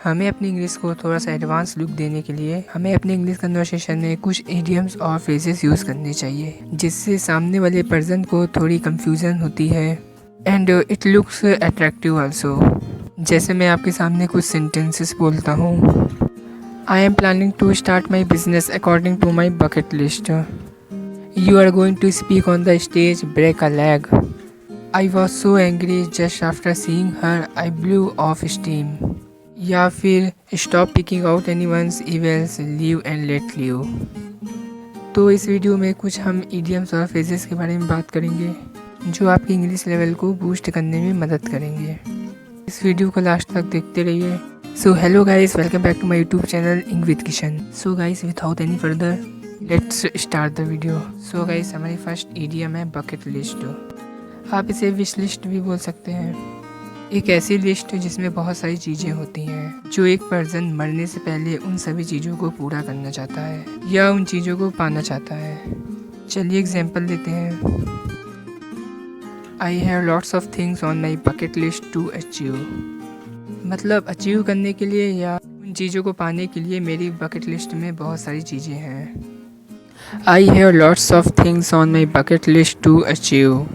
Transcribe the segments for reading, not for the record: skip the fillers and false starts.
हमें अपनी इंग्लिश को थोड़ा सा एडवांस लुक देने के लिए हमें अपनी इंग्लिश कन्वर्सेशन में कुछ इडियम्स और फ्रेजेस यूज़ करने चाहिए, जिससे सामने वाले पर्सन को थोड़ी कंफ्यूजन होती है and it looks attractive also. जैसे मैं आपके सामने कुछ सेंटेंसेस बोलता हूँ। I am planning to start my business according to my bucket list. You are going to speak on the stage, break a leg. I was so angry just after seeing her, I blew off steam. या फिर stop picking out anyone's evils, live and let live. तो इस video में कुछ हम idioms और phrases के बारे में बात करेंगे जो आपकी इंग्लिश लेवल को बूस्ट करने में मदद करेंगे। इस वीडियो को लास्ट तक देखते रहिए। So hello guys, welcome back to my YouTube channel इंग with Kishan. So guys, without any further let's start the video. So guys, हमारी फर्स्ट इडियम है बकेट लिस्ट। आप इसे विश लिस्ट भी बोल सकते हैं। एक ऐसी लिस्ट जिसमें बहुत सारी चीज़ें होती हैं जो एक पर्सन मरने से पहले उन सभी चीज़ों को पूरा करना चाहता है या उन चीज़ों को पाना चाहता है। चलिए एग्जांपल लेते हैं। I have lots of things on my bucket list to achieve. मतलब अचीव करने के लिए या उन चीज़ों को पाने के लिए मेरी बकेट लिस्ट में बहुत सारी चीज़ें हैं। I have lots of things on my bucket list to achieve.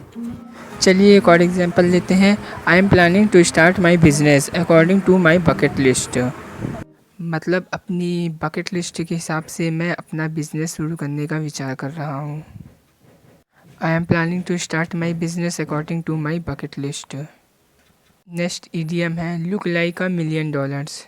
चलिए एक और एग्जांपल लेते हैं। I am planning to start my business according to my bucket list. मतलब अपनी बकेट लिस्ट के हिसाब से मैं अपना बिजनेस शुरू करने का विचार कर रहा हूँ। I am planning to start my business according to my bucket list. Next idiom है look like a million dollars.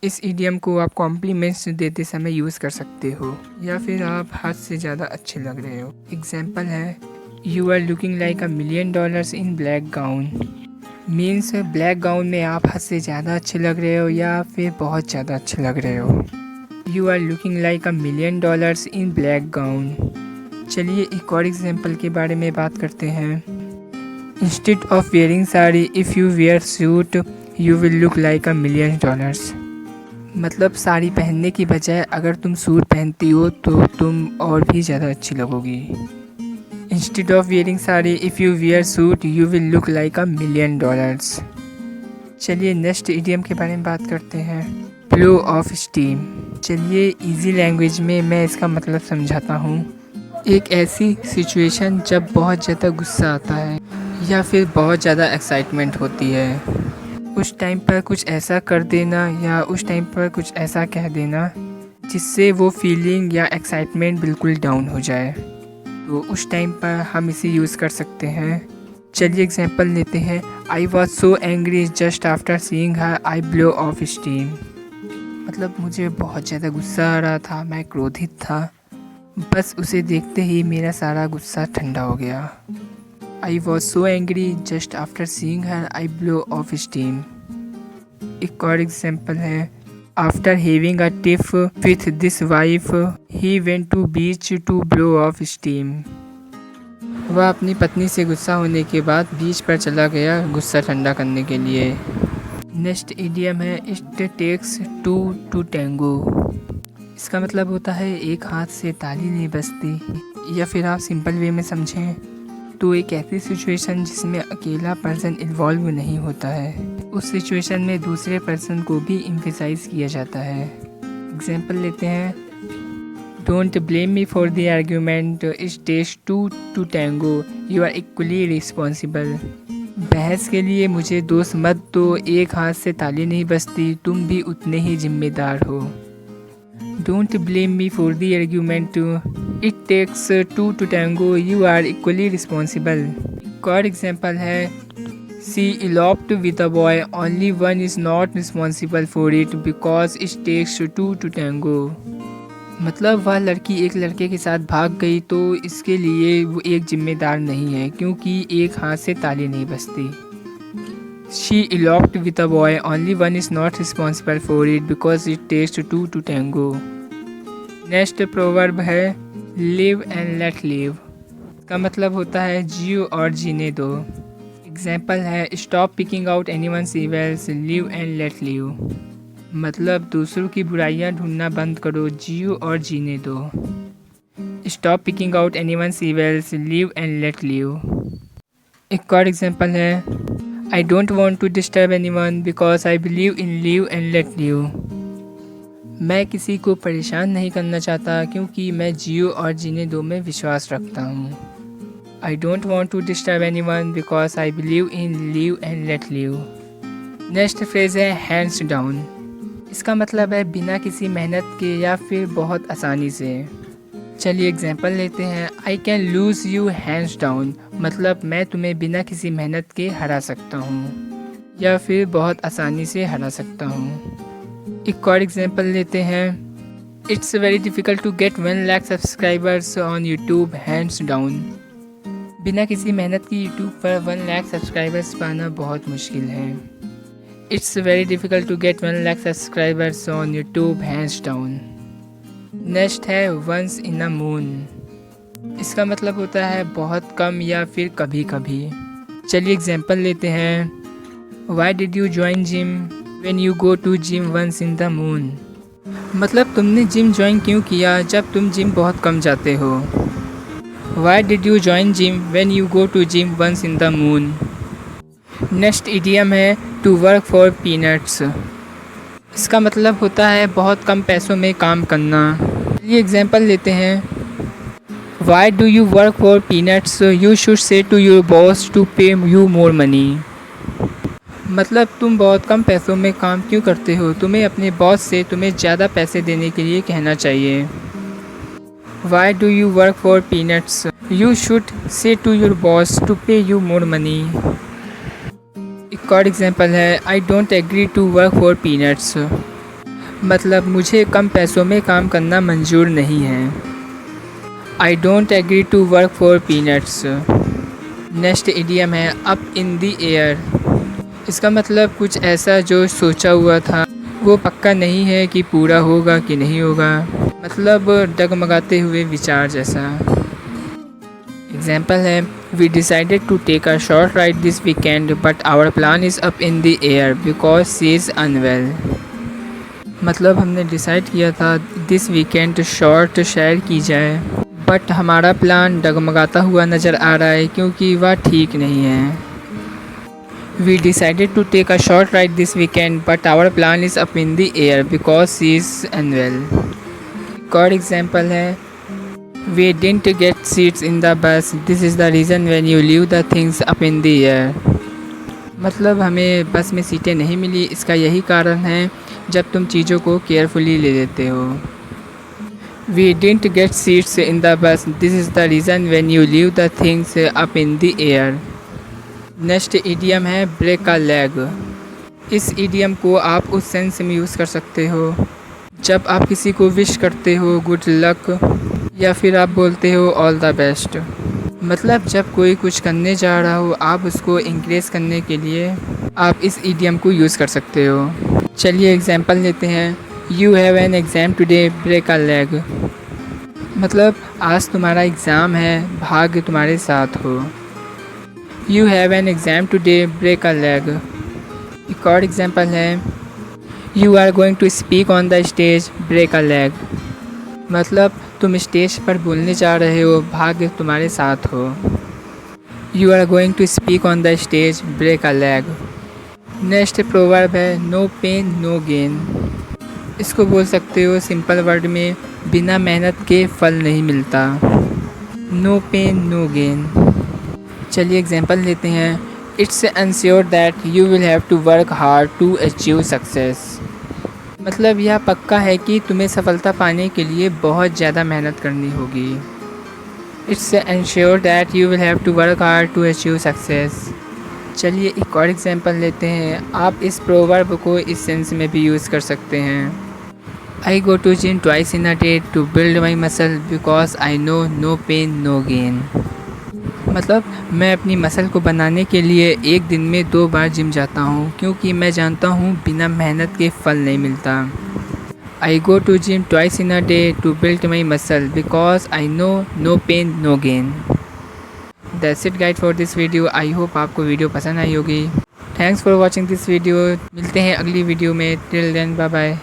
इस इडियम को आप कॉम्प्लीमेंट्स देते समय यूज़ कर सकते हो या फिर आप हद से ज़्यादा अच्छे लग रहे हो। एग्जाम्पल है you are looking like a million dollars in black gown. Means black gown में आप हद से ज़्यादा अच्छे लग रहे हो या फिर बहुत ज़्यादा अच्छे लग रहे हो। You are looking like a million dollars in black gown. चलिए एक और एग्जाम्पल के बारे में बात करते हैं। Instead of wearing sari if you wear suit you will look like a million dollars. मतलब साड़ी पहनने की बजाय अगर तुम सूट पहनती हो तो तुम और भी ज़्यादा अच्छी लगोगी। Instead of wearing sari if you wear suit you will look like a million dollars. चलिए नेक्स्ट इडियम के बारे में बात करते हैं। Blow off steam. चलिए इजी लैंग्वेज में मैं इसका मतलब समझाता हूँ। एक ऐसी सिचुएशन जब बहुत ज़्यादा गुस्सा आता है या फिर बहुत ज़्यादा एक्साइटमेंट होती है, उस टाइम पर कुछ ऐसा कर देना या उस टाइम पर कुछ ऐसा कह देना जिससे वो फीलिंग या एक्साइटमेंट बिल्कुल डाउन हो जाए, तो उस टाइम पर हम इसे यूज़ कर सकते हैं। चलिए एग्जांपल लेते हैं। आई was so angry just after seeing her, I blow off steam. मतलब मुझे बहुत ज़्यादा गुस्सा आ रहा था, मैं क्रोधित था, बस उसे देखते ही मेरा सारा गुस्सा ठंडा हो गया। I was so angry just after seeing her, I blow off steam. एक और एग्जांपल है। After having a tiff with this wife he went to beach to blow off steam. वह अपनी पत्नी से गुस्सा होने के बाद बीच पर चला गया गुस्सा ठंडा करने के लिए। नेक्स्ट इडियम है it takes two to tango. इसका मतलब होता है एक हाथ से ताली नहीं बजती, या फिर आप सिंपल वे में समझें तो एक ऐसी सिचुएशन जिसमें अकेला पर्सन इन्वॉल्व नहीं होता है, उस सिचुएशन में दूसरे पर्सन को भी एम्फेसाइज किया जाता है। एग्जाम्पल लेते हैं। Don't blame me for the argument, it takes two to tango, you are equally responsible. बहस के लिए मुझे दोस्त मत दो, एक हाथ से ताली नहीं बजती, तुम भी उतने ही जिम्मेदार हो। Don't blame me for the argument, it takes two to tango, you are equally responsible. एक और एग्जाम्पल है। She eloped with a boy, only one is not responsible for it because it takes two to tango। मतलब वह लड़की एक लड़के के साथ भाग गई तो इसके लिए वो एक जिम्मेदार नहीं है क्योंकि एक हाथ से ताली नहीं बजती। She eloped with a boy, only one is not responsible for it because it takes two to tango। Next proverb है live and let live। का मतलब होता है जियो और जीने दो। एग्जाम्पल है stop picking out anyone's इवेल्स, live and let live. मतलब दूसरों की बुराइयां ढूंढना बंद करो, जियो और जीने दो। Stop picking out anyone's इवेल्स, live and let live. एक और एग्जाम्पल है। I don't want to disturb anyone because I believe in live and let live. मैं किसी को परेशान नहीं करना चाहता क्योंकि मैं जियो और जीने दो में विश्वास रखता हूँ. I don't want to disturb anyone because I believe in live and let live. Next phrase है हैंड्स डाउन. इसका मतलब है बिना किसी मेहनत के या फिर बहुत आसानी से. चलिए एग्जांपल लेते हैं. I can loose you hands down, मतलब मैं तुम्हें बिना किसी मेहनत के हरा सकता हूँ या फिर बहुत आसानी से हरा सकता हूँ. एक और एग्जांपल लेते हैं. It's very difficult to get 1 lakh subscribers on YouTube hands down. बिना किसी मेहनत की यूट्यूब पर 1 लाख सब्सक्राइबर्स पाना बहुत मुश्किल है. It's very difficult to get 1 lakh subscribers on YouTube hands down. Next है वंस इन अ मून. इसका मतलब होता है बहुत कम या फिर कभी कभी. चलिए एग्जांपल लेते हैं. Why did you join gym when you go to gym once in the moon. मतलब तुमने जिम ज्वाइन क्यों किया जब तुम जिम बहुत कम जाते हो. Why did you join gym when you go to gym once in the moon. Next idiom है टू वर्क फॉर पीनट्स. इसका मतलब होता है बहुत कम पैसों में काम करना. ये एग्जांपल लेते हैं. Why do you work for peanuts, you should say to your boss to pay you more money. मतलब तुम बहुत कम पैसों में काम क्यों करते हो, तुम्हें अपने बॉस से तुम्हें ज़्यादा पैसे देने के लिए कहना चाहिए. Why do you work for peanuts, you should say to your boss to pay you more money. एक और एग्जांपल है. I don't agree to work for peanuts, मतलब मुझे कम पैसों में काम करना मंजूर नहीं है. I don't agree to work for peanuts. Next idiom है अप इन द एयर. इसका मतलब कुछ ऐसा जो सोचा हुआ था वो पक्का नहीं है कि पूरा होगा कि नहीं होगा, मतलब डगमगाते हुए विचार जैसा. एग्जाम्पल है. We decided to take a short ride this weekend but our plan is up in the air because she is unwell. मतलब हमने डिसाइड किया था दिस वीकेंड शॉर्ट शेयर की जाए, बट हमारा प्लान डगमगाता हुआ नज़र आ रहा है क्योंकि वह ठीक नहीं है. We decided to take a short ride this weekend but our plan is up in the air because she is unwell. एक और एग्जाम्पल है. We didn't get seats in the bus. This is the reason when you leave the things up in the air. मतलब हमें बस में सीटें नहीं मिली, इसका यही कारण है जब तुम चीज़ों को केयरफुली ले लेते हो. We didn't get seats in the bus. This is the reason when you leave the things up in the air. Next idiom है ब्रेक अ लेग. इस इडियम को आप उस सेंस में यूज़ कर सकते हो जब आप किसी को विश करते हो गुड लक या फिर आप बोलते हो ऑल द बेस्ट. मतलब जब कोई कुछ करने जा रहा हो आप उसको इंक्रेज करने के लिए आप इस इडियम को यूज़ कर सकते हो. चलिए एग्जांपल लेते हैं. You have an exam today break a leg. मतलब आज तुम्हारा एग्ज़ाम है, भाग्य तुम्हारे साथ हो. You have an exam today break a leg. एक और एग्जांपल है. You are going to speak on the stage break a leg. मतलब तुम स्टेज पर बोलने जा रहे हो, भाग्य तुम्हारे साथ हो. You are going to speak on the stage break a leg. Next proverb है नो पेन नो गेन. इसको बोल सकते हो सिंपल वर्ड में बिना मेहनत के फल नहीं मिलता. No pain no gain. चलिए एग्जांपल लेते हैं. It's ensure that you will have to work hard to achieve success. मतलब यह पक्का है कि तुम्हें सफलता पाने के लिए बहुत ज़्यादा मेहनत करनी होगी. It's ensure that you will have to work hard to achieve success. चलिए एक और एग्जांपल लेते हैं. आप इस प्रोवर्ब को इस सेंस में भी यूज़ कर सकते हैं. I go to gym twice in a day to build my muscle because I know no pain no gain. मतलब मैं अपनी मसल को बनाने के लिए एक दिन में 2 बार जिम जाता हूँ क्योंकि मैं जानता हूँ बिना मेहनत के फल नहीं मिलता. I go to gym twice in a day to build my muscle because I know no pain no gain. That's it guys for this video. I hope आपको वीडियो पसंद आई होगी. Thanks for watching this video. मिलते हैं अगली video में. Till then bye bye.